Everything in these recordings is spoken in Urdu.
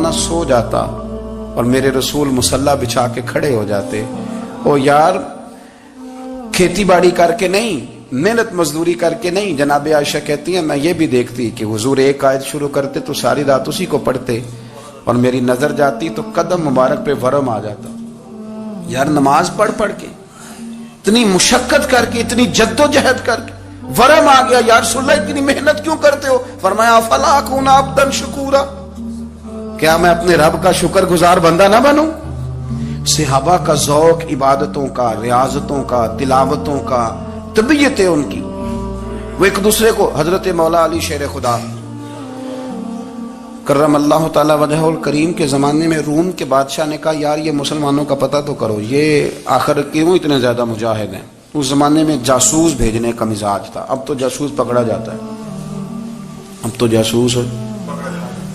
نہ سو جاتا اور میرے رسول مصلی بچھا کے کھڑے ہو جاتے. او یار کھیتی باڑی کر کے نہیں, محنت مزدوری کر کے نہیں. جناب عائشہ کہتی ہیں میں یہ بھی دیکھتی کہ حضور ایک آیت شروع کرتے تو ساری رات اسی کو پڑھتے, اور میری نظر جاتی تو قدم مبارک پہ ورم آ جاتا. یار نماز پڑھ پڑھ کے, اتنی مشقت کر کے, اتنی جد و جہد کر کے ورم آ گیا. یا رسول اللہ اتنی محنت کیوں کرتے ہو؟ فرمایا افلا اکون عبدا شکورا, کیا میں اپنے رب کا شکر گزار بندہ نہ بنوں؟ صحابہ کا ذوق عبادتوں کا, ریاضتوں کا, تلاوتوں کا, طبیعت ہے ان کی. وہ ایک دوسرے کو, حضرت مولا علی شیر خدا کرم اللہ تعالی وجہہ الکریم کے زمانے میں روم کے بادشاہ نے کہا یار یہ مسلمانوں کا پتہ تو کرو, یہ آخر کیوں اتنے زیادہ مجاہد ہیں. اس زمانے میں جاسوس بھیجنے کا مزاج تھا, اب تو جاسوس پکڑا جاتا ہے, اب تو جاسوس ہے,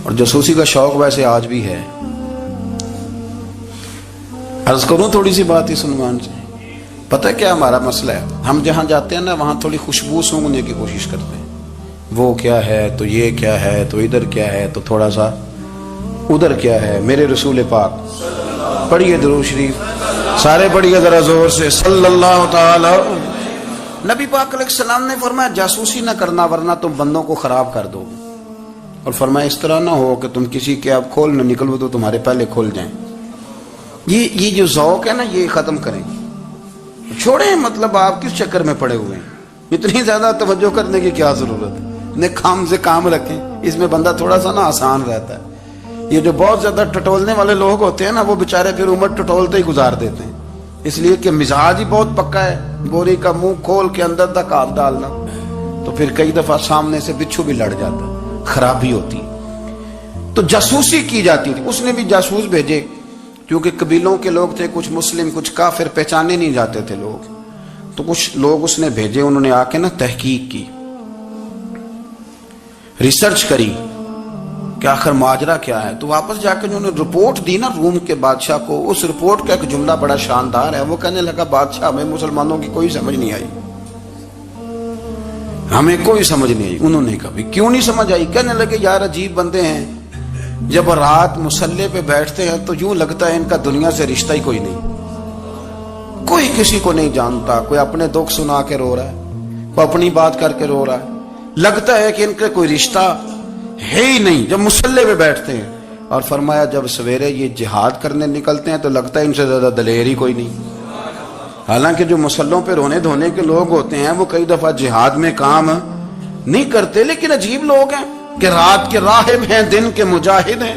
اور جاسوسی کا شوق ویسے آج بھی ہے. عرض کروں تھوڑی سی بات اس عنوان سے. پتہ کیا ہمارا مسئلہ ہے, ہم جہاں جاتے ہیں نا وہاں تھوڑی خوشبو سونگنے کی کوشش کرتے ہیں. وہ کیا ہے تو یہ کیا ہے تو ادھر کیا ہے تو تھوڑا سا ادھر کیا ہے. میرے رسول پاک پڑھیے درود شریف, سارے پڑھیے ذرا زور سے, صلی اللہ تعالی. نبی پاک علیہ السلام نے فرمایا جاسوسی نہ کرنا ورنہ تم بندوں کو خراب کر دو, اور فرمایا اس طرح نہ ہو کہ تم کسی کے آپ کھول نہ نکلو تو تمہارے پہلے کھول جائیں. یہ جو ذوق ہے نا یہ ختم کریں, چھوڑیں. مطلب آپ کس چکر میں پڑے ہوئے ہیں, اتنی زیادہ توجہ کرنے کی کیا ضرورت ہے. نے کام سے کام رکھیں, اس میں بندہ تھوڑا سا نا آسان رہتا ہے. یہ جو بہت زیادہ ٹٹولنے والے لوگ ہوتے ہیں نا وہ بےچارے پھر عمر ٹٹولتے ہی گزار دیتے ہیں, اس لیے کہ مزاج ہی بہت پکا ہے. بوری کا منہ کھول کے اندر تک ہاتھ ڈالنا, تو پھر کئی دفعہ سامنے سے بچھو بھی لڑ جاتا, خرابی ہوتی. تو جاسوسی کی جاتی تھی. اس نے بھی جاسوس بھیجے کیونکہ قبیلوں کے لوگ تھے, کچھ مسلم کچھ کافر, پہچانے نہیں جاتے تھے لوگ. تو کچھ لوگ اس نے بھیجے, انہوں نے آ کے نا تحقیق کی, ریسرچ کری کہ آخر ماجرا کیا ہے. تو واپس جا کے انہوں نے رپورٹ دی نا روم کے بادشاہ کو. اس رپورٹ کا ایک جملہ بڑا شاندار ہے. وہ کہنے لگا بادشاہ ہمیں مسلمانوں کی کوئی سمجھ نہیں آئی, ہمیں کوئی سمجھ نہیں آئی. انہوں نے کہا بھی کیوں نہیں سمجھ آئی؟ کہنے لگے یار عجیب بندے ہیں, جب رات مصلی پہ بیٹھتے ہیں تو یوں لگتا ہے ان کا دنیا سے رشتہ ہی کوئی نہیں, کوئی کسی کو نہیں جانتا. کوئی اپنے دکھ سنا کے رو رہا ہے, کوئی اپنی بات کر کے رو رہا ہے. لگتا ہے کہ ان کا کوئی رشتہ ہے ہی نہیں جب مصلی پہ بیٹھتے ہیں. اور فرمایا جب سویرے یہ جہاد کرنے نکلتے ہیں تو لگتا ہے ان سے زیادہ دلیر ہی کوئی نہیں. حالانکہ جو مصلوں پہ رونے دھونے کے لوگ ہوتے ہیں وہ کئی دفعہ جہاد میں کام نہیں کرتے, لیکن عجیب لوگ ہیں کہ رات کے راہب ہیں, دن کے مجاہد ہیں,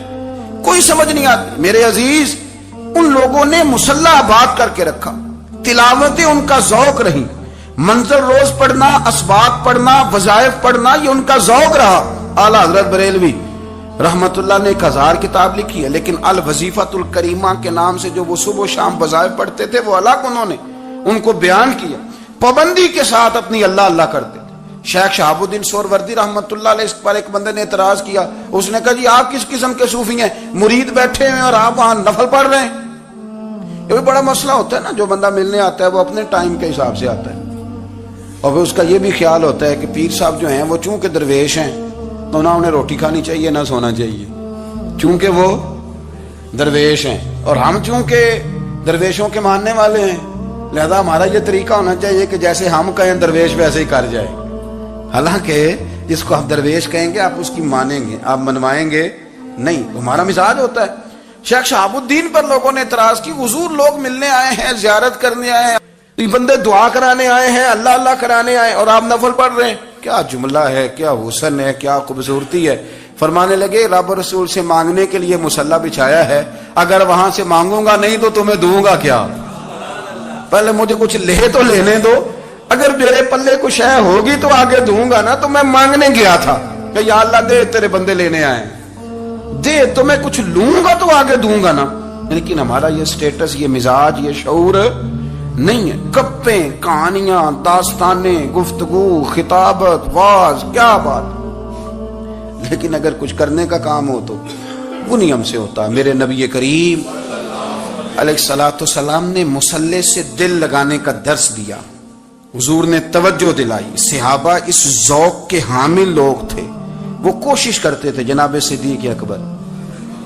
کوئی سمجھ نہیں آتی. میرے عزیز ان لوگوں نے مصلی آباد کر کے رکھا, تلاوتیں ان کا ذوق رہی, منظر روز پڑھنا, اسباق پڑھنا, وظائف پڑھنا, یہ ان کا ذوق رہا. اعلیٰ حضرت بریلوی رحمت اللہ نے 1000 کتاب لکھی ہے, لیکن الوظیفۃ الکریمہ کے نام سے جو وہ صبح و شام وظائف پڑھتے تھے وہ الگ انہوں نے ان کو بیان کیا. پابندی کے ساتھ اپنی اللہ اللہ کرتے تھے. شیخ شہاب الدین سہروردی رحمت اللہ علیہ اس پر ایک بندے نے اعتراض کیا. اس نے کہا جی آپ کس قسم کے صوفی ہیں, مرید بیٹھے ہیں اور آپ وہاں نفل پڑھ رہے ہیں. یہ بھی بڑا مسئلہ ہوتا ہے نا, جو بندہ ملنے آتا ہے وہ اپنے ٹائم کے حساب سے آتا ہے, اور پھر اس کا یہ بھی خیال ہوتا ہے کہ پیر صاحب جو ہیں وہ چونکہ درویش ہیں تو نہ انہیں روٹی کھانی چاہیے نہ سونا چاہیے, چونکہ وہ درویش ہیں, اور ہم چونکہ درویشوں کے ماننے والے ہیں لہذا ہمارا یہ طریقہ ہونا چاہیے کہ جیسے ہم کہیں درویش ویسے ہی کر جائے. حالانکہ جس کو آپ درویش کہیں گے آپ اس کی مانیں گے, آپ منوائیں گے نہیں, ہمارا مزاج ہوتا ہے. شیخ شہاب الدین پر لوگوں نے اعتراض کی, حضور لوگ ملنے آئے ہیں, زیارت کرنے آئے ہیں, بندے دعا کرانے آئے ہیں, اللہ اللہ کرانے آئے, اور آپ نفل پڑھ رہے ہیں. کیا جملہ ہے, کیا حسن ہے, کیا خوبصورتی ہے. فرمانے لگے رب رسول سے مانگنے کے لیے مصلی بچھایا ہے, اگر وہاں سے مانگوں گا نہیں تو تمہیں دوں گا کیا؟ پہلے مجھے کچھ لے تو لینے دو, اگر میرے پلے کچھ ہے ہوگی تو آگے دوں گا نا. تو میں مانگنے گیا تھا کہ یا اللہ دے, تیرے بندے لینے آئے دے, تو میں کچھ لوں گا تو آگے دوں گا نا. لیکن ہمارا یہ سٹیٹس, یہ مزاج, یہ شعور نہیں ہے. گپیں, کہانیاں, داستانیں, گفتگو, خطابت, واز, کیا بات. لیکن اگر کچھ کرنے کا کام ہو تو وہ نہیں ہم سے ہوتا. میرے نبی کریم علیہ الصلوۃ والسلام نے مصلی سے دل لگانے کا درس دیا, حضور نے توجہ دلائی. صحابہ اس ذوق کے حامل لوگ تھے, وہ کوشش کرتے تھے. جناب صدیق اکبر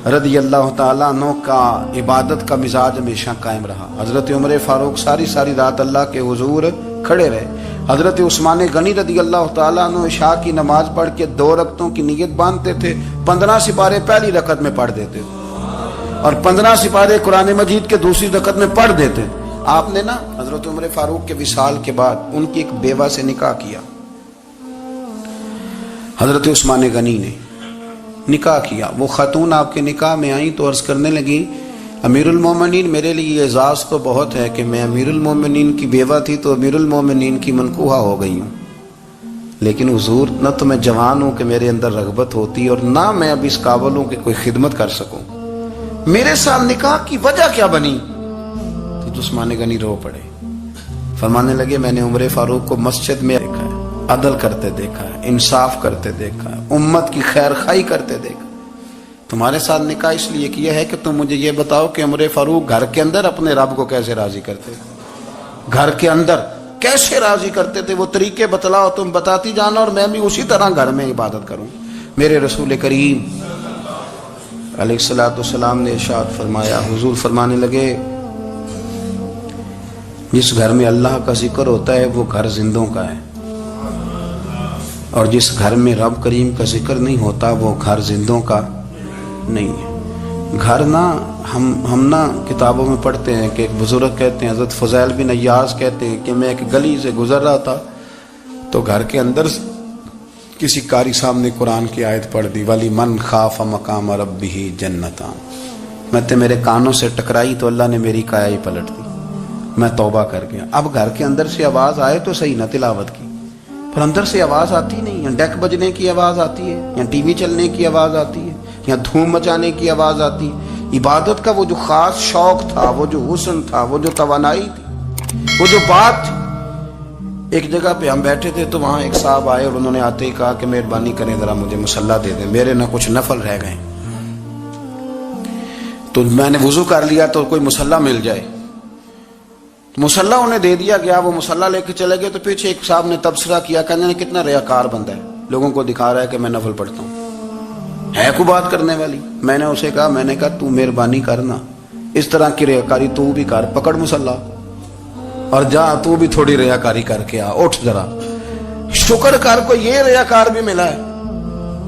رضی اللہ تعالیٰ عنہ کا عبادت کا مزاج ہمیشہ قائم رہا. حضرت عمر فاروق ساری رات اللہ کے حضور کھڑے رہے. حضرت عثمان غنی رضی اللہ تعالیٰ عنہ عشاء کی نماز پڑھ کے 2 رکعتوں کی نیت باندھتے تھے. 15 سپارے پہلی رکعت میں پڑھ دیتے تھے اور 15 سپارے قرآن مجید کے دوسری رکعت میں پڑھ دیتے. آپ نے نا حضرت عمر فاروق کے وصال کے بعد ان کی ایک بیوہ سے نکاح کیا. حضرت عثمان غنی نے نکاح کیا. وہ خاتون آپ کے نکاح میں آئیں تو عرض کرنے لگی امیر المومنین میرے لیے اعزاز تو بہت ہے کہ میں امیر المومنین کی بیوہ تھی تو امیر المومنین کی منکوحہ ہو گئی ہوں، لیکن حضور نہ تو میں جوان ہوں کہ میرے اندر رغبت ہوتی اور نہ میں اب اس قابل ہوں کہ کوئی خدمت کر سکوں. میرے ساتھ نکاح کی وجہ کیا بنی؟ تو عثمان غنی رو پڑے. فرمانے لگے میں نے عمر فاروق کو مسجد میں دیکھا ہے، عدل کرتے دیکھا ہے، انصاف کرتے دیکھا ہے، امت کی خیر خواہی کرتے دیکھا. تمہارے ساتھ نکاح اس لیے کیا ہے کہ تم مجھے یہ بتاؤ کہ عمر فاروق گھر کے اندر اپنے رب کو کیسے راضی کرتے، گھر کے اندر کیسے راضی کرتے تھے، وہ طریقے بتلاؤ، تم بتاتی جانا اور میں بھی اسی طرح گھر میں عبادت کروں. میرے رسول کریم علیہ الصلوۃ والسلام نے ارشاد فرمایا، حضور فرمانے لگے جس گھر میں اللہ کا ذکر ہوتا ہے وہ گھر زندوں کا ہے، اور جس گھر میں رب کریم کا ذکر نہیں ہوتا وہ گھر زندوں کا نہیں ہے. گھر نا ہم نا کتابوں میں پڑھتے ہیں کہ ایک بزرگ کہتے ہیں، حضرت فضیل بن ایاز کہتے ہیں کہ میں ایک گلی سے گزر رہا تھا تو گھر کے اندر کسی قاری صاحب نے قرآن کی آیت پڑھ دی ولی من خاف مقام ربہ جنتان. میں تے میرے کانوں سے ٹکرائی تو اللہ نے میری کایا ہی پلٹ دی، میں توبہ کر گیا. اب گھر کے اندر سے آواز آئے تو صحیح نہ تلاوت کی، پر اندر سے آواز آتی نہیں ہے، ڈیک بجنے کی آواز آتی ہے یا ٹی وی چلنے کی آواز آتی ہے یا دھوم مچانے کی آواز آتی ہے. عبادت کا وہ جو خاص شوق تھا، وہ جو حسن تھا، وہ جو توانائی تھی، وہ جو بات تھی. ایک جگہ پہ ہم بیٹھے تھے تو وہاں ایک صاحب آئے اور انہوں نے آتے ہی کہا کہ مہربانی کریں ذرا مجھے مصلی دے دیں، میرے نہ کچھ نفل رہ گئے. تو میں نے وضو کر لیا تو کوئی مصلی مل جائے. مصلی انہیں دے دیا گیا، وہ مصلی لے کے چلے گئے تو پیچھے ایک صاحب نے تبصرہ کیا، کہنے کتنا ریاکار بندہ ہے، لوگوں کو دکھا رہا ہے کہ میں نفل پڑھتا ہوں، ہے کوئی بات کرنے والی. میں نے اسے کہا، میں نے کہا تو مہربانی کرنا اس طرح کی ریاکاری تو بھی کر، پکڑ مصلی اور جا تو بھی تھوڑی ریاکاری کر کے آ، اٹھ ذرا شکر کر، کوئی یہ ریاکار بھی ملا ہے،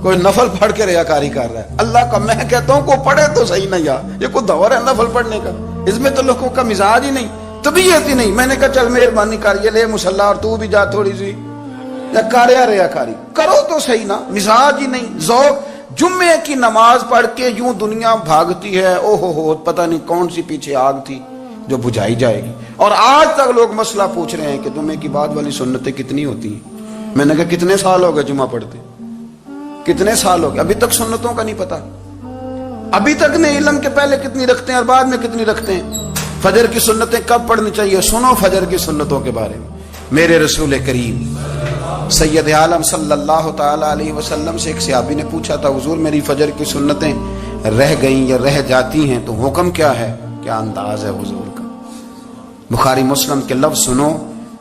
کوئی نفل پڑھ کے ریاکاری کر رہا ہے. اللہ کا میں کہتا ہوں کو پڑھے تو صحیح نہیں، یہ کوئی دور ہے نفل پڑھنے کا؟ اس میں تو لوگوں کا مزاج ہی نہیں، طبیعت ہی نہیں. میں نے کہا چل مہربانی کر یہ لے مصلی اور تو بھی جا تھوڑی سی یا کاریا ریاکاری کرو تو صحیح نا. مزاج ہی نہیں، ذوق. جمعے کی نماز پڑھ کے یوں دنیا بھاگتی ہے، او ہو پتہ نہیں کون سی پیچھے آگ تھی جو بجھائی جائے گی. اور آج تک لوگ مسئلہ پوچھ رہے ہیں کہ جمعے کی بعد والی سنتیں کتنی ہوتی ہیں. میں نے کہا کتنے سال ہو گئے جمعہ پڑھتے، کتنے سال ہو گئے، ابھی تک سنتوں کا نہیں پتا، ابھی تک نہیں علم کے پہلے کتنی رکھتے ہیں اور بعد میں کتنی رکھتے ہیں. فجر کی سنتیں کب پڑھنی چاہیے، سنو فجر کی سنتوں کے بارے میں. میرے رسول کریم سید عالم صلی اللہ تعالی علیہ وسلم سے ایک صحابی نے پوچھا تھا، حضور میری فجر کی سنتیں رہ گئیں یا رہ جاتی ہیں تو حکم کیا ہے؟ کیا انداز ہے حضور کا. بخاری مسلم کے لفظ سنو.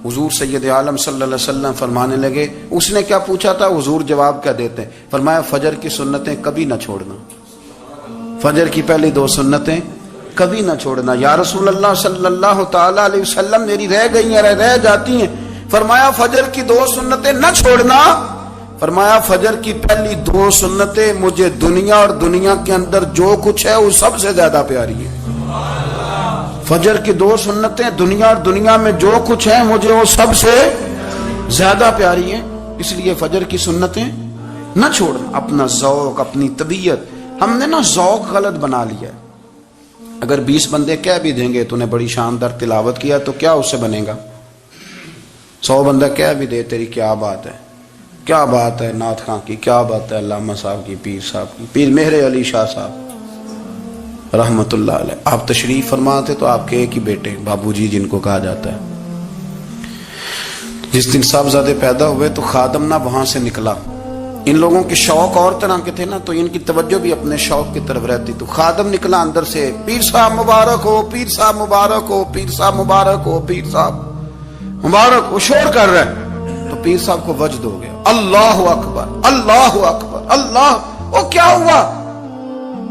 حضور سید عالم صلی اللہ علیہ وسلم فرمانے لگے، اس نے کیا پوچھا تھا، حضور جواب کیا دیتے ہیں؟ فرمایا فجر کی سنتیں کبھی نہ چھوڑنا، فجر کی پہلی 2 سنتیں کبھی نہ چھوڑنا. یا رسول اللہ صلی اللہ تعالی علیہ وسلم میری رہ گئی ہیں، رہ جاتی ہیں. فرمایا فجر کی 2 سنتیں نہ چھوڑنا. فرمایا فجر کی پہلی 2 سنتیں مجھے دنیا اور دنیا کے اندر جو کچھ ہے وہ سب سے زیادہ پیاری ہے. فجر کی 2 سنتیں دنیا اور دنیا میں جو کچھ ہے مجھے وہ سب سے زیادہ پیاری ہیں. اس لیے فجر کی سنتیں نہ چھوڑنا. اپنا ذوق، اپنی طبیعت، ہم نے نا ذوق غلط بنا لیا ہے. اگر 20 بندے کہہ بھی دیں گے تو نے بڑی شاندار تلاوت کیا تو کیا اس سے بنے گا؟ 100 بندہ کہہ بھی دے تیری کیا بات ہے، کیا بات ہے نعت خاں کی، کیا بات ہے علامہ صاحب کی، پیر صاحب کی، پیر مہر علی شاہ صاحب رحمت اللہ علیہ. آپ تشریف فرما تھے تو آپ کے ایک ہی بیٹے بابو جی جن کو کہا جاتا ہے، جس دن صاحبزادے پیدا ہوئے تو خادم نہ وہاں سے نکلا. ان لوگوں کے شوق اور طرح کے تھے نا تو ان کی توجہ بھی اپنے شوق کی طرف رہتی. تو خادم نکلا اندر سے، پیر صاحب مبارک ہو، پیر صاحب مبارک ہو، پیر صاحب مبارک ہو، پیر صاحب مبارک. وہ شور کر رہا ہے تو پیر صاحب کو وجد ہو گیا، اللہ اکبر اللہ اکبر اللہ. وہ کیا ہوا؟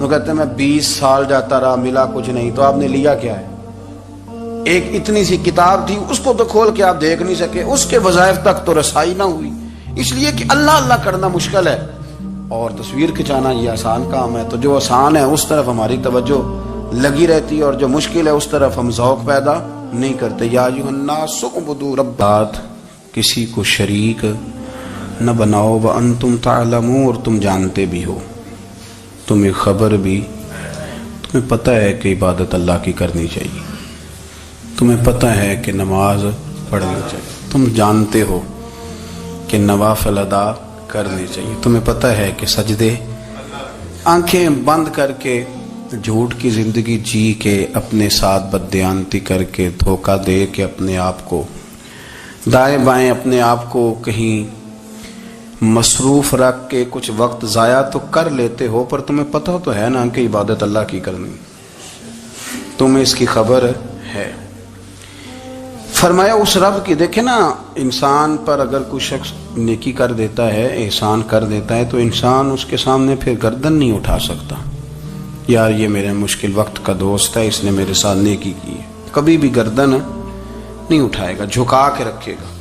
وہ کہتے ہیں میں 20 سال جاتا رہا ملا کچھ نہیں. تو آپ نے لیا کیا ہے؟ ایک اتنی سی کتاب تھی, اس کو تو کھول کے آپ دیکھ نہیں سکے, اس کے وظائف تک تو رسائی نہ ہوئی, اس لیے کہ اللہ اللہ کرنا مشکل ہے اور تصویر کھچانا یہ آسان کام ہے. تو جو آسان ہے اس طرف ہماری توجہ لگی رہتی ہے اور جو مشکل ہے اس طرف ہم ذوق پیدا نہیں کرتے. یا ایھا الناس اعبدوا ربکم, کسی کو شریک نہ بناؤ, وانتم تعلمون, اور تم جانتے بھی ہو, تمہیں خبر بھی, تمہیں پتہ ہے کہ عبادت اللہ کی کرنی چاہیے, تمہیں پتہ ہے کہ نماز پڑھنی چاہیے, تم جانتے ہو کہ نوافل ادا کرنے چاہیے, تمہیں پتہ ہے کہ سجدے, آنکھیں بند کر کے جھوٹ کی زندگی جی کے, اپنے ساتھ بددیانتی کر کے, دھوکہ دے کے اپنے آپ کو, دائیں بائیں اپنے آپ کو کہیں مصروف رکھ کے کچھ وقت ضائع تو کر لیتے ہو, پر تمہیں پتہ تو ہے نا کہ عبادت اللہ کی کرنی, تمہیں اس کی خبر ہے. فرمایا اس رب کی, دیکھیں نا انسان پر اگر کوئی شخص نیکی کر دیتا ہے, احسان کر دیتا ہے, تو انسان اس کے سامنے پھر گردن نہیں اٹھا سکتا, یار یہ میرے مشکل وقت کا دوست ہے, اس نے میرے ساتھ نیکی کی ہے, کبھی بھی گردن نہیں اٹھائے گا, جھکا کے رکھے گا.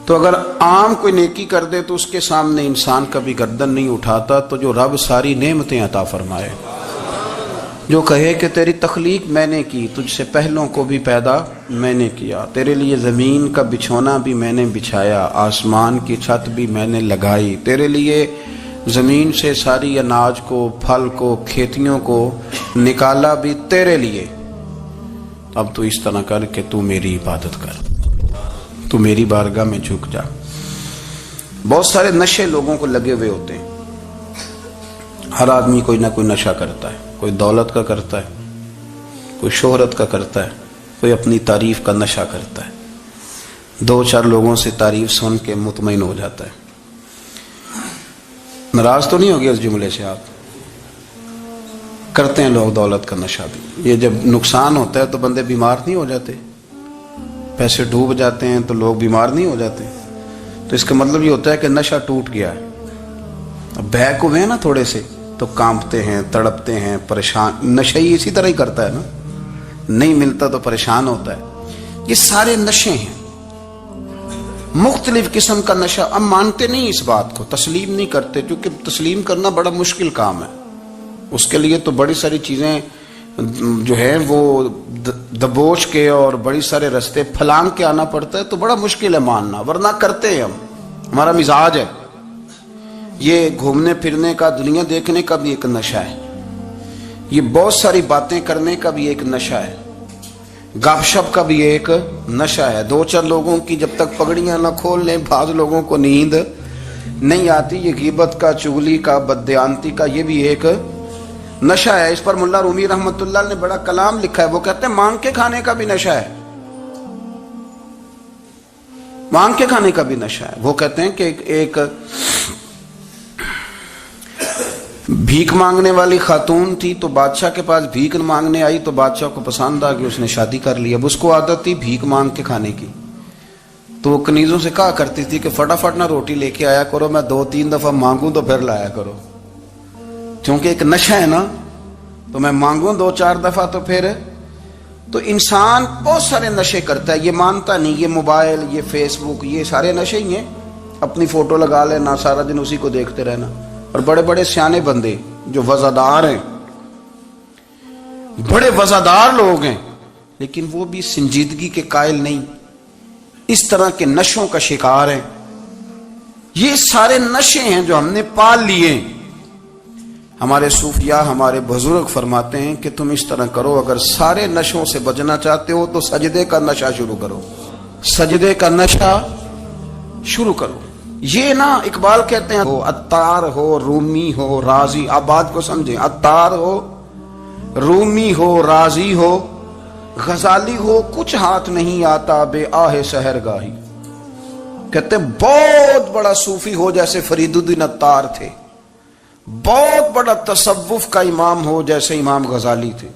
تو اگر عام کوئی نیکی کر دے تو اس کے سامنے انسان کبھی گردن نہیں اٹھاتا, تو جو رب ساری نعمتیں عطا فرمائے, جو کہے کہ تیری تخلیق میں نے کی, تجھ سے پہلوں کو بھی پیدا میں نے کیا, تیرے لیے زمین کا بچھونا بھی میں نے بچھایا, آسمان کی چھت بھی میں نے لگائی, تیرے لیے زمین سے ساری اناج کو, پھل کو, کھیتیوں کو نکالا بھی تیرے لیے, اب تو اس طرح کر کہ تو میری عبادت کر, تو میری بارگاہ میں جھک جا. بہت سارے نشے لوگوں کو لگے ہوئے ہوتے ہیں, ہر آدمی کوئی نہ کوئی نشہ کرتا ہے, کوئی دولت کا کرتا ہے, کوئی شہرت کا کرتا ہے, کوئی اپنی تعریف کا نشہ کرتا ہے, 2-4 لوگوں سے تعریف سن کے مطمئن ہو جاتا ہے. ناراض تو نہیں ہو گیا اس جملے سے آپ؟ کرتے ہیں لوگ دولت کا نشہ بھی. یہ جب نقصان ہوتا ہے تو بندے بیمار نہیں ہو جاتے, پیسے ڈوب جاتے ہیں تو لوگ بیمار نہیں ہو جاتے, تو اس کا مطلب یہ ہوتا ہے کہ نشہ ٹوٹ گیا ہے. اب بہک ہوئے ہیں نا تھوڑے سے تو کانپتے ہیں, تڑپتے ہیں, پریشان. نشہ ہی اسی طرح ہی کرتا ہے نا, نہیں ملتا تو پریشان ہوتا ہے. یہ سارے نشے ہیں, مختلف قسم کا نشہ. اب مانتے نہیں اس بات کو, تسلیم نہیں کرتے, کیونکہ تسلیم کرنا بڑا مشکل کام ہے. اس کے لیے تو بڑی ساری چیزیں جو ہیں وہ دبوچ کے اور بڑی سارے رستے پھلانگ کے آنا پڑتا ہے, تو بڑا مشکل ہے ماننا, ورنہ کرتے ہیں ہم, ہمارا مزاج ہے. یہ گھومنے پھرنے کا, دنیا دیکھنے کا بھی ایک نشہ ہے, یہ بہت ساری باتیں کرنے کا بھی ایک نشہ ہے, گپ شپ کا بھی ایک نشہ ہے. 2-4 لوگوں کی جب تک پگڑیاں نہ کھول لیں, بعض لوگوں کو نیند نہیں آتی. یہ غیبت کا, چغلی کا, بددیانتی کا, یہ بھی ایک نشہ ہے. اس پر ملا رومی رحمت اللہ نے بڑا کلام لکھا ہے. وہ کہتے ہیں مانگ کے کھانے کا بھی نشہ ہے, مانگ کے کھانے کا بھی نشہ ہے. وہ کہتے ہیں کہ ایک بھیک مانگنے والی خاتون تھی, تو بادشاہ کے پاس بھیک مانگنے آئی, تو بادشاہ کو پسند آ گئی, اس نے شادی کر لی. اب اس کو عادت تھی بھیک مانگ کے کھانے کی, تو وہ کنیزوں سے کہا کرتی تھی کہ فٹافٹ نہ روٹی لے کے آیا کرو, میں 2-3 دفعہ مانگوں تو پھر لایا کرو, کیونکہ ایک نشہ ہے نا, تو میں مانگوں 2-4 دفعہ تو پھر. تو انسان بہت سارے نشے کرتا ہے, یہ مانتا نہیں. یہ موبائل, یہ فیس بک, یہ سارے نشے ہی ہیں. اپنی فوٹو لگا لینا, سارا دن اسی کو دیکھتے رہنا. اور بڑے بڑے سیانے بندے جو وزادار ہیں, بڑے وزادار لوگ ہیں, لیکن وہ بھی سنجیدگی کے قائل نہیں, اس طرح کے نشوں کا شکار ہیں. یہ سارے نشے ہیں جو ہم نے پال لیے. ہمارے صوفیاء, ہمارے بزرگ فرماتے ہیں کہ تم اس طرح کرو, اگر سارے نشوں سے بچنا چاہتے ہو تو سجدے کا نشہ شروع کرو, سجدے کا نشہ شروع کرو. یہ نا اقبال کہتے ہیں, عطار ہو, رومی ہو, رازی, آپ بات کو سمجھیں, عطار ہو, رومی ہو, رازی ہو, غزالی ہو, کچھ ہاتھ نہیں آتا بے آہ سحر گاہی. کہتے ہیں بہت بڑا صوفی ہو جیسے فرید الدین عطار تھے, بہت بڑا تصوف کا امام ہو جیسے امام غزالی تھے,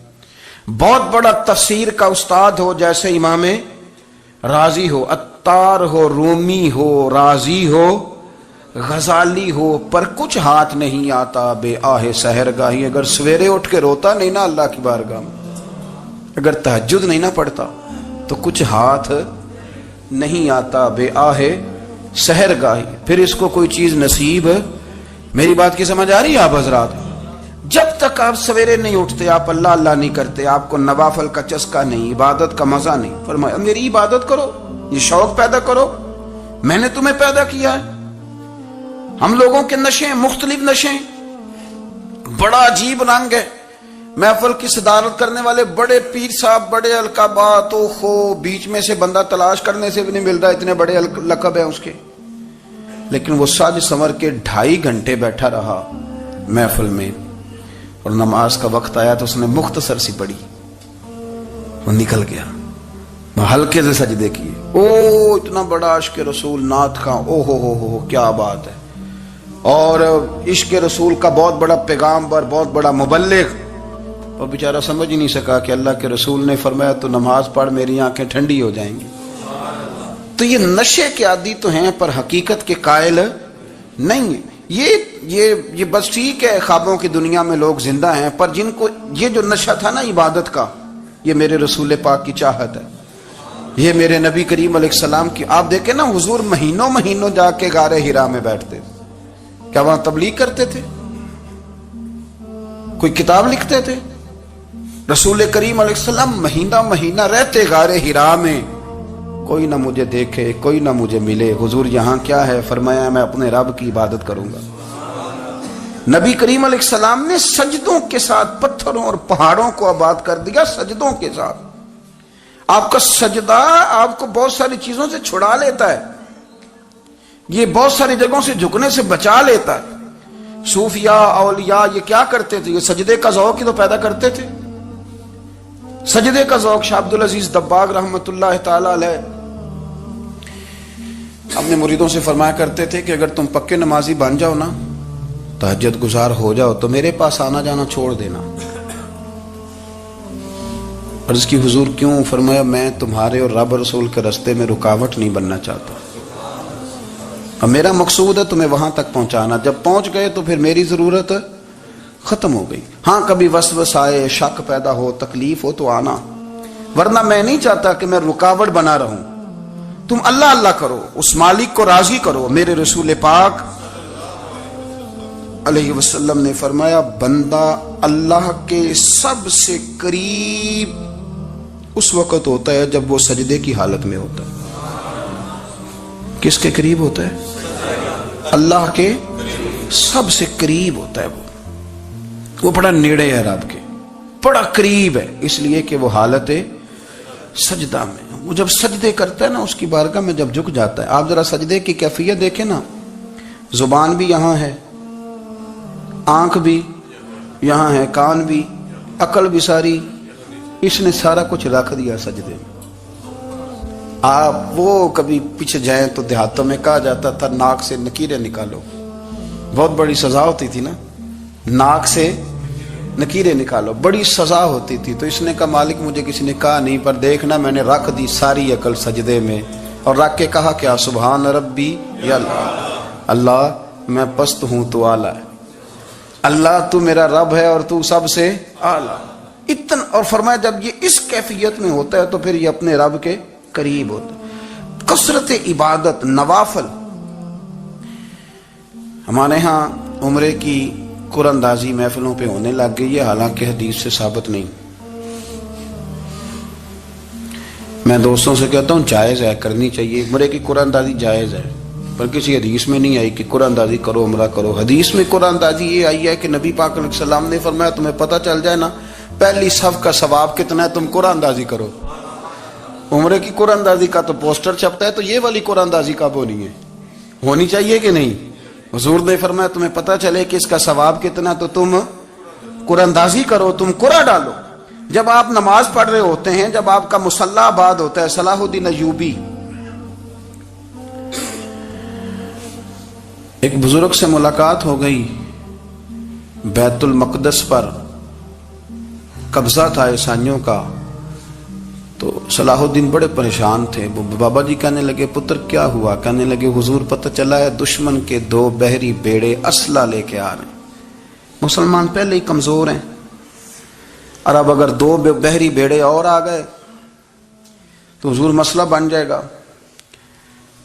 بہت بڑا تفسیر کا استاد ہو جیسے امام رازی ہو. عطار ہو, رومی ہو, رازی ہو, غزالی ہو پر کچھ ہاتھ نہیں آتا بے آہ سحر گاہی. اگر سویرے اٹھ کے روتا نہیں نا اللہ کی بارگاہ میں, اگر تہجد نہیں نہ پڑھتا تو کچھ ہاتھ نہیں آتا بے آہ سحر گاہی. پھر اس کو کوئی چیز نصیب. میری بات کی سمجھ آ رہی ہے آپ حضرات؟ جب تک آپ سویرے نہیں اٹھتے, آپ اللہ اللہ نہیں کرتے, آپ کو نوافل کا چسکا نہیں, عبادت کا مزہ نہیں, فرمایا میری عبادت کرو, یہ شوق پیدا کرو, میں نے تمہیں پیدا کیا ہے. ہم لوگوں کے نشے مختلف نشے, بڑا عجیب رنگ ہے. محفل کی صدارت کرنے والے بڑے پیر صاحب, بڑے القابات, او خو بیچ میں سے بندہ تلاش کرنے سے بھی نہیں مل رہا, اتنے بڑے لقب ہیں اس کے. لیکن وہ سج سنور کے 2.5 گھنٹے بیٹھا رہا محفل میں, اور نماز کا وقت آیا تو اس نے مختصر سی پڑھی, وہ نکل گیا. ہلکے سے سجدے کیے. او اتنا بڑا عشق رسول نعت کا, او ہو کیا بات ہے. اور عشق رسول کا بہت بڑا پیغامبر, بہت بڑا مبلغ, اور بیچارہ سمجھ ہی نہیں سکا کہ اللہ کے رسول نے فرمایا تو نماز پڑھ میری آنکھیں ٹھنڈی ہو جائیں گی. تو یہ نشے کے عادی تو ہیں پر حقیقت کے قائل نہیں ہیں. یہ بس ٹھیک ہے, خوابوں کی دنیا میں لوگ زندہ ہیں, پر جن کو یہ جو نشہ تھا نا عبادت کا, یہ میرے رسول پاک کی چاہت ہے, یہ میرے نبی کریم علیہ السلام کی. آپ دیکھیں نا حضور مہینوں جا کے غار حرا میں بیٹھتے, کیا وہاں تبلیغ کرتے تھے, کوئی کتاب لکھتے تھے؟ رسول کریم علیہ السلام مہینہ رہتے غار حرا میں, کوئی نہ مجھے دیکھے, کوئی نہ مجھے ملے. حضور یہاں کیا ہے؟ فرمایا میں اپنے رب کی عبادت کروں گا. نبی کریم علیہ السلام نے سجدوں کے ساتھ پتھروں اور پہاڑوں کو آباد کر دیا, سجدوں کے ساتھ. آپ کا سجدہ آپ کو بہت ساری چیزوں سے چھڑا لیتا ہے, یہ بہت ساری جگہوں سے جھکنے سے بچا لیتا ہے. صوفیاء اولیاء یہ کیا کرتے تھے؟ یہ سجدے کا ذوق ہی تو پیدا کرتے تھے. سجدے کا ذوق. شاہ عبد العزیز دباغ رحمۃ اللہ تعالی علیہ اپنے مریدوں سے فرمایا کرتے تھے کہ اگر تم پکے نمازی بن جاؤ نا, تہجد گزار ہو جاؤ, تو میرے پاس آنا جانا چھوڑ دینا. عرض کی حضور کیوں؟ فرمایا میں تمہارے اور رب رسول کے راستے میں رکاوٹ نہیں بننا چاہتا, اب میرا مقصود ہے تمہیں وہاں تک پہنچانا. جب پہنچ گئے تو پھر میری ضرورت ختم ہو گئی. ہاں کبھی وسوسہ آئے, شک پیدا ہو, تکلیف ہو تو آنا, ورنہ میں نہیں چاہتا کہ میں رکاوٹ بنا رہوں. تم اللہ اللہ کرو, اس مالک کو راضی کرو. میرے رسول پاک علیہ وسلم نے فرمایا بندہ اللہ کے سب سے قریب اس وقت ہوتا ہے جب وہ سجدے کی حالت میں ہوتا ہے. کس کے قریب ہوتا ہے؟ اللہ کے سب سے قریب ہوتا ہے. وہ بڑا نیڑے ہے رب کے, بڑا قریب ہے, اس لیے کہ وہ حالت سجدہ میں. وہ جب سجدے کرتا ہے نا, اس کی بارگاہ میں جب جھک جاتا ہے. آپ ذرا سجدے کی کیفیت دیکھیں نا, زبان بھی یہاں ہے, آنکھ بھی یہاں ہے, کان بھی, عقل بھی ساری, اس نے سارا کچھ رکھ دیا سجدے میں. آپ وہ کبھی پیچھے جائیں تو دیہاتوں میں کہا جاتا تھا ناک سے نکیریں نکالو, بہت بڑی سزا ہوتی تھی نا, ناک سے نکیریں نکالو, بڑی سزا ہوتی تھی. تو اس نے کہا مالک مجھے کسی نے کہا نہیں, پر دیکھنا میں نے رکھ دی ساری عقل سجدے میں, اور رکھ کے کہا کیا سبحان ربی یا اللہ میں پست ہوں تو اعلیٰ ہے, اللہ تو میرا رب ہے اور تو سب سے اعلیٰ. اتنا. اور فرمایا جب یہ اس کیفیت میں ہوتا ہے تو پھر یہ اپنے رب کے قریب ہوتا ہے. کثرت عبادت, نوافل. ہمارے ہاں عمرے کی قرآن اندازی محفلوں پہ ہونے لگ گئی ہے, حالانکہ حدیث سے ثابت نہیں. میں دوستوں سے کہتا ہوں جائز ہے, کرنی چاہیے, عمرے کی قرآن اندازی جائز ہے, پر کسی حدیث میں نہیں آئی کہ قرآن اندازی کرو عمرہ کرو. حدیث میں قرآن اندازی یہ آئی ہے کہ نبی پاک علیہ السلام نے فرمایا تمہیں پتہ چل جائے نا پہلی صف کا ثواب کتنا ہے, تم قرآن اندازی کرو. عمرے کی قرآن اندازی کا تو پوسٹر چھپتا ہے, تو یہ والی قرآن اندازی کب ہونی ہے؟ ہونی چاہیے کہ نہیں؟ حضور نے فرمایا تمہیں پتہ چلے کہ اس کا ثواب کتنا, تو تم قرآن اندازی کرو, تم قرآن ڈالو. جب آپ نماز پڑھ رہے ہوتے ہیں, جب آپ کا مصلی آباد ہوتا ہے, صلاح الدین ایوبی ایک بزرگ سے ملاقات ہو گئی, بیت المقدس پر قبضہ تھا عیسائیوں کا, تو صلاح الدین بڑے پریشان تھے. بابا جی کہنے لگے پتر کیا ہوا؟ کہنے لگے حضور پتہ چلا ہے دشمن کے 2 بحری بیڑے اسلحہ لے کے آ رہے ہیں. مسلمان پہلے ہی کمزور ہیں اور اب اگر 2 بحری بیڑے اور آ گئے تو حضور مسئلہ بن جائے گا.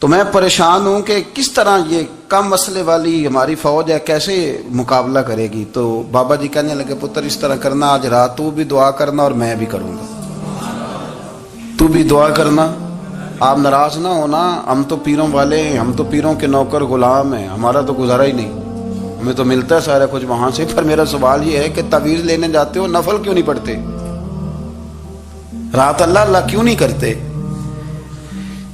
تو میں پریشان ہوں کہ کس طرح یہ کم مسئلے والی ہماری فوج ہے کیسے مقابلہ کرے گی. تو بابا جی کہنے لگے پتر اس طرح کرنا آج رات تو بھی دعا کرنا اور میں بھی کروں گا. تو بھی دعا کرنا. آپ ناراض نہ ہونا، ہم تو پیروں والے ہیں، ہم تو پیروں کے نوکر غلام ہیں، ہمارا تو گزارا ہی نہیں، ہمیں تو ملتا ہے سارا کچھ وہاں سے. پر میرا سوال یہ ہے کہ تعویذ لینے جاتے ہو نفل کیوں نہیں پڑھتے؟ رات اللہ اللہ کیوں نہیں کرتے؟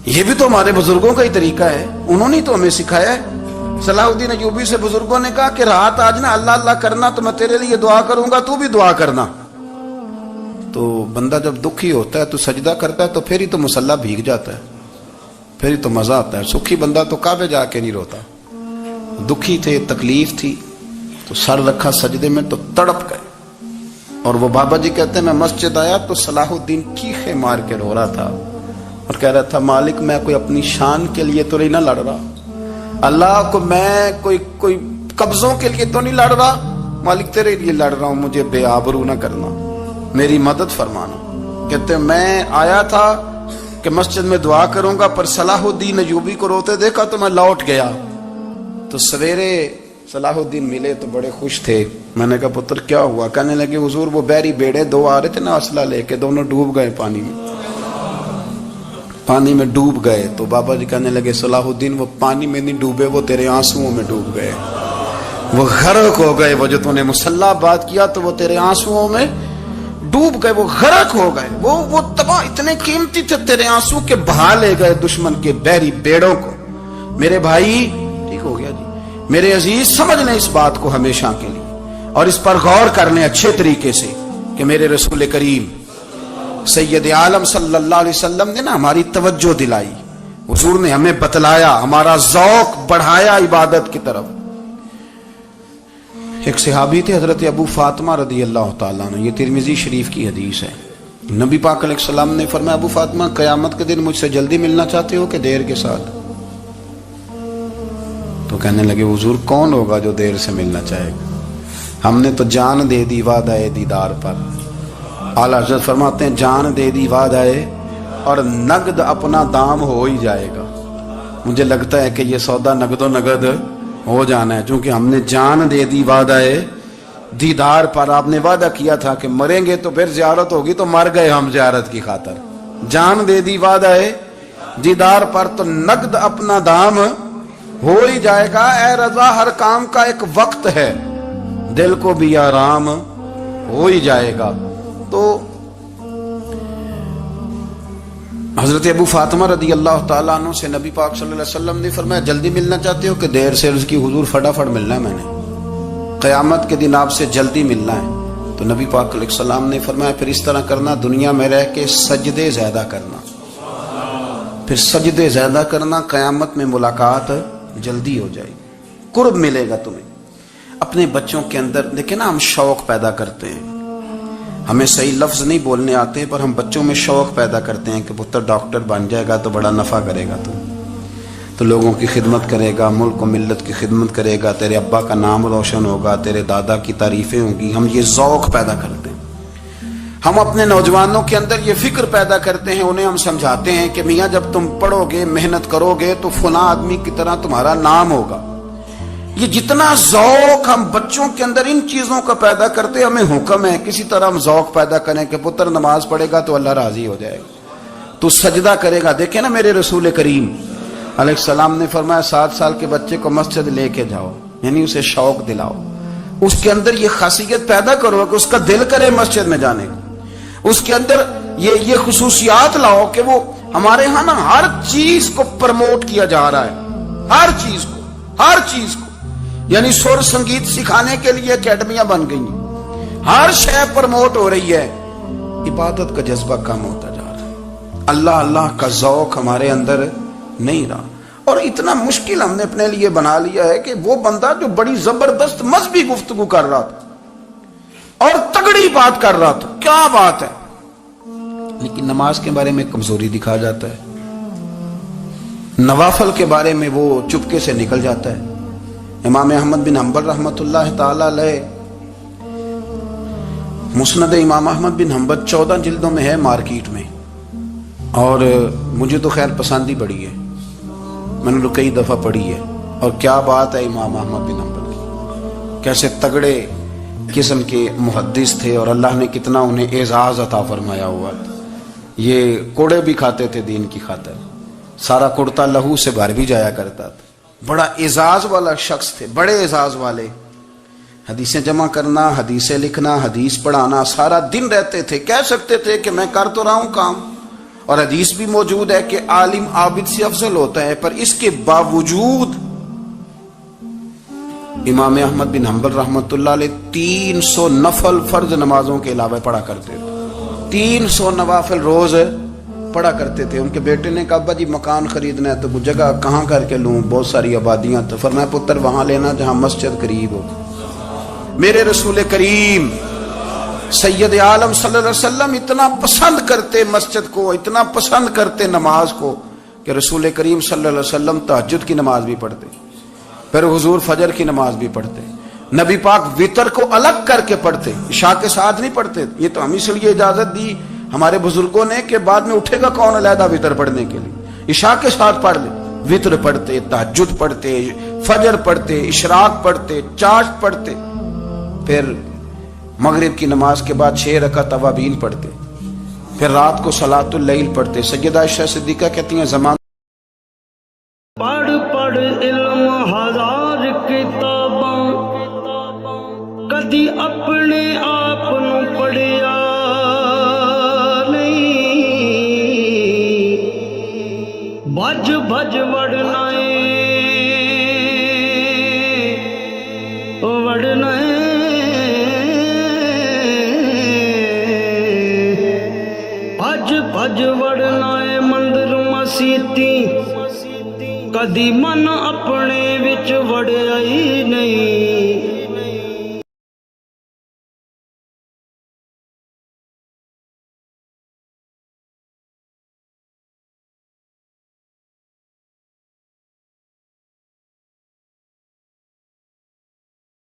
یہ بھی تو ہمارے بزرگوں کا ہی طریقہ ہے، انہوں نے تو ہمیں سکھایا ہے. صلاح الدین ایوبی سے بزرگوں نے کہا کہ رات آج نا اللہ اللہ کرنا تو میں تیرے لیے دعا کروں گا، تو بھی دعا کرنا. تو بندہ جب دکھی ہوتا ہے تو سجدہ کرتا ہے تو پھر ہی تو مصلی بھیگ جاتا ہے، پھر ہی تو مزہ آتا ہے. سکھی بندہ تو کعبے جا کے نہیں روتا. دکھی تھے، تکلیف تھی تو سر رکھا سجدے میں تو تڑپ گئے. اور وہ بابا جی کہتے ہیں میں مسجد آیا تو صلاح الدین چیخے مار کے رو رہا تھا اور کہہ رہا تھا مالک میں کوئی اپنی شان کے لیے تو نہیں نہ لڑ رہا، اللہ کو میں کوئی قبضوں کے لیے تو نہیں لڑ رہا، مالک تیرے لیے لڑ رہا ہوں، مجھے بے آبرو نہ کرنا، میری مدد فرمانا. کہتے ہیں میں آیا تھا کہ مسجد میں دعا کروں گا، پر صلاح الدین ایوبی کو روتے دیکھا تو میں لوٹ گیا. تو سویرے صلاح الدین ملے تو بڑے خوش تھے. میں نے کہا پتر کیا ہوا؟ کہنے لگے حضور وہ بحری بیڑے 2 آ رہے تھے نا اسلحہ لے کے، دونوں ڈوب گئے پانی میں ڈوب گئے. تو بابا جی کہنے لگے صلاح الدین وہ پانی میں نہیں ڈوبے، وہ تیرے آنسوؤں میں ڈوب گئے، وہ غرق ہو گئے. وہ جو تو نے مصلی بات کیا تو وہ تیرے آنسوؤں میں ڈوب گئے، وہ غرق ہو گئے، وہ تباہ اتنے قیمتی تھے تیرے آنسو کے بہا لے گئے دشمن کے بحری بیڑوں کو. میرے بھائی ٹھیک ہو گیا جی، میرے عزیز سمجھ لیں اس بات کو ہمیشہ کے لیے اور اس پر غور کر لیں اچھے طریقے سے کہ میرے رسول کریم سید عالم صلی اللہ علیہ وسلم نے نا ہماری توجہ دلائی، حضور نے ہمیں بتلایا، ہمارا ذوق بڑھایا عبادت کی طرف. ایک صحابی تھے حضرت ابو فاطمہ رضی اللہ تعالیٰ عنہ، یہ ترمذی شریف کی حدیث ہے. نبی پاک علیہ السلام نے فرمایا ابو فاطمہ قیامت کے دن مجھ سے جلدی ملنا چاہتے ہو کہ دیر کے ساتھ؟ تو کہنے لگے حضور کون ہوگا جو دیر سے ملنا چاہے گا؟ ہم نے تو جان دے دی وعدہ دیدار پر. اعلیٰ حضرت فرماتے ہیں جان دے دی وعدہ اور نقد اپنا دام ہو ہی جائے گا. مجھے لگتا ہے کہ یہ سودا نقد و نقد ہو جانا ہے، چونکہ ہم نے جان دے دی وعدہ دیدار پر. آپ نے وعدہ کیا تھا کہ مریں گے تو پھر زیارت ہوگی، تو مر گئے ہم زیارت کی خاطر. جان دے دی وعدہ دیدار پر تو نقد اپنا دام ہو ہی جائے گا. اے رضا ہر کام کا ایک وقت ہے، دل کو بھی آرام ہو ہی جائے گا. تو حضرت ابو فاطمہ رضی اللہ تعالیٰ عنہ سے نبی پاک صلی اللہ علیہ وسلم نے فرمایا جلدی ملنا چاہتے ہو کہ دیر سے؟ عرض کی حضور فٹافٹ ملنا ہے، میں نے قیامت کے دن آپ سے جلدی ملنا ہے. تو نبی پاک علیہ السلام نے فرمایا پھر اس طرح کرنا، دنیا میں رہ کے سجدے زیادہ کرنا، پھر سجدے زیادہ کرنا، قیامت میں ملاقات جلدی ہو جائے گی، قرب ملے گا تمہیں. اپنے بچوں کے اندر دیکھیں نا ہم شوق پیدا کرتے ہیں، ہمیں صحیح لفظ نہیں بولنے آتے پر ہم بچوں میں شوق پیدا کرتے ہیں کہ پتر ڈاکٹر بن جائے گا تو بڑا نفع کرے گا، تو لوگوں کی خدمت کرے گا، ملک و ملت کی خدمت کرے گا، تیرے ابا کا نام روشن ہوگا، تیرے دادا کی تعریفیں ہوں گی. ہم یہ ذوق پیدا کرتے ہیں. ہم اپنے نوجوانوں کے اندر یہ فکر پیدا کرتے ہیں، انہیں ہم سمجھاتے ہیں کہ میاں جب تم پڑھو گے محنت کرو گے تو فلاں آدمی کی طرح تمہارا نام ہوگا. یہ جتنا ذوق ہم بچوں کے اندر ان چیزوں کا پیدا کرتے، ہمیں حکم ہے کسی طرح ہم ذوق پیدا کریں کہ پتر نماز پڑھے گا تو اللہ راضی ہو جائے گا، تو سجدہ کرے گا. دیکھیں نا میرے رسول کریم علیہ السلام نے فرمایا 7 سال کے بچے کو مسجد لے کے جاؤ، یعنی اسے شوق دلاؤ، اس کے اندر یہ خاصیت پیدا کرو کہ اس کا دل کرے مسجد میں جانے کا، اس کے اندر یہ خصوصیات لاؤ کہ وہ ہمارے ہاں نا ہر چیز کو پروموٹ کیا جا رہا ہے، ہر چیز کو یعنی سر سنگیت سکھانے کے لیے اکیڈمیاں بن گئی ہیں، ہر شے پروموٹ ہو رہی ہے. عبادت کا جذبہ کم ہوتا جا رہا ہے، اللہ اللہ کا ذوق ہمارے اندر نہیں رہا. اور اتنا مشکل ہم نے اپنے لیے بنا لیا ہے کہ وہ بندہ جو بڑی زبردست مذہبی گفتگو کر رہا تھا اور تگڑی بات کر رہا تھا، کیا بات ہے، لیکن نماز کے بارے میں کمزوری دکھا جاتا ہے، نوافل کے بارے میں وہ چپکے سے نکل جاتا ہے۔ امام احمد بن حنبل رحمۃ اللہ تعالی علیہ، مسند امام احمد بن حنبل 14 جلدوں میں ہے مارکیٹ میں، اور مجھے تو خیر پسند ہی بڑی ہے، میں نے تو کئی دفعہ پڑھی ہے۔ اور کیا بات ہے امام احمد بن حنبل کی، کیسے تگڑے قسم کے محدث تھے، اور اللہ نے کتنا انہیں اعزاز عطا فرمایا ہوا تھا۔ یہ کوڑے بھی کھاتے تھے دین کی خاطر، سارا کرتا لہو سے بھر بھی جایا کرتا تھا، بڑا اعزاز والا شخص تھے، بڑے اعزاز والے۔ حدیثیں جمع کرنا، حدیثیں لکھنا، حدیث پڑھانا، سارا دن رہتے تھے۔ کہہ سکتے تھے کہ میں کر تو رہا ہوں کام، اور حدیث بھی موجود ہے کہ عالم عابد سے افضل ہوتا ہے، پر اس کے باوجود امام احمد بن حنبل رحمۃ اللہ علیہ 300 نفل فرض نمازوں کے علاوہ پڑھا کرتے تھے، 300 نوافل روز پڑھا کرتے تھے۔ ان کے بیٹے نے کہا ابا جی مکان خریدنا ہے تو وہ جگہ کہاں کر کے لوں، بہت ساری آبادیاں، تو فرمایا پتر وہاں لینا جہاں مسجد قریب ہو۔ میرے رسول کریم سید عالم صلی اللہ علیہ وسلم اتنا پسند کرتے مسجد کو، اتنا پسند کرتے نماز کو، کہ رسول کریم صلی اللہ علیہ وسلم تہجد کی نماز بھی پڑھتے، پھر حضور فجر کی نماز بھی پڑھتے، نبی پاک وتر کو الگ کر کے پڑھتے، عشاء کے ساتھ نہیں پڑھتے۔ یہ تو ہم اس لیے اجازت دی ہمارے بزرگوں نے کہ بعد میں اٹھے گا کون علیحدہ وتر پڑھنے کے لیے، عشاء کے ساتھ پڑھ لے۔ وتر پڑھتے، تہجد پڑھتے، فجر پڑھتے، اشراق پڑھتے، چاشت پڑھتے، پھر مغرب کی نماز کے بعد 6 رکعت اوابین پڑھتے، پھر رات کو صلاۃ اللیل پڑھتے۔ سیدہ عائشہ صدیقہ کہتی ہیں زمان پڑھ پڑھ علم ہزار کتاباں، کدی اپنے آپ نو پڑھیا نہیں، بھج بھج وڑنا وڑنا بھج بھج وڑنا مندر مسیتی، کدی من اپنے وچ وڑیا ہی نہیں۔